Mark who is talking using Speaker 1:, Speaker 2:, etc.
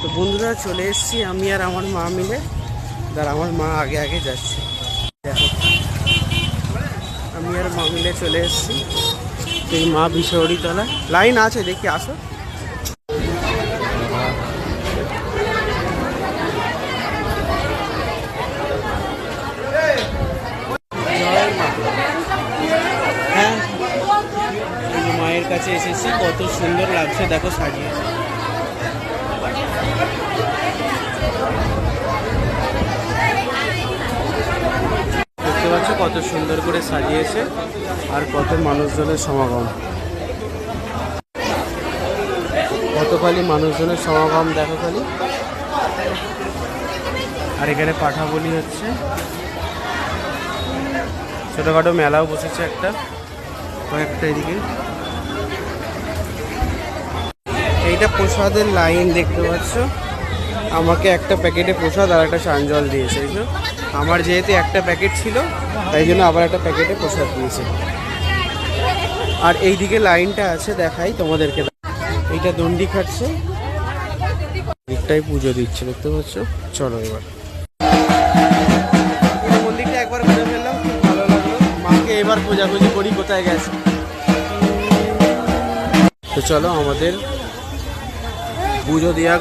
Speaker 1: তো বন্ধুরা চলে এসেছি আমি আর আমার মা মিলে। আমার মা আগে আগে যাচ্ছে, দেখো আমি আর মা মিলে চলে এসেছি। এই মা বিশহরি তলা লাইন আছে, দেখি আসো। হ্যাঁ, মায়ের কাছে এসেছি, কত সুন্দর লাগছে দেখো সাজিয়েছে। দেখতে পাচ্ছ কত সুন্দর করে সাজিয়েছে আর কত মানুষজনের সমাগম, কত খালি মানুষজনের সমাগম দেখো খালি। আর এখানে পাঠা বলি হচ্ছে, ছোটখাটো মেলাও বসেছে একটা কয়েকটা এদিকে। এইটা প্রসাদের লাইন দেখতে পাচ্ছ, আমাকে একটা প্যাকেটে প্রসাদ আর একটা চান জল দিয়েছে। আমার যেহেতু একটা প্যাকেট ছিল তাই জন্য আবার একটা প্যাকেটে প্রসাদ দিয়েছে। আর এইদিকে লাইনটা আছে, দেখাই তোমাদেরকে। এইটা দণ্ডি খাটছে, দিকটাই পুজো দিচ্ছে দেখতে পাচ্ছ। চলো এবার মন্দিরটা একবার ঘুরে ফেললাম, খুব ভালো লাগলো। মাকে এবার খোঁজাখুঁজি করি কোথায় গেছে। তো চলো আমাদের পুজো দেওয়া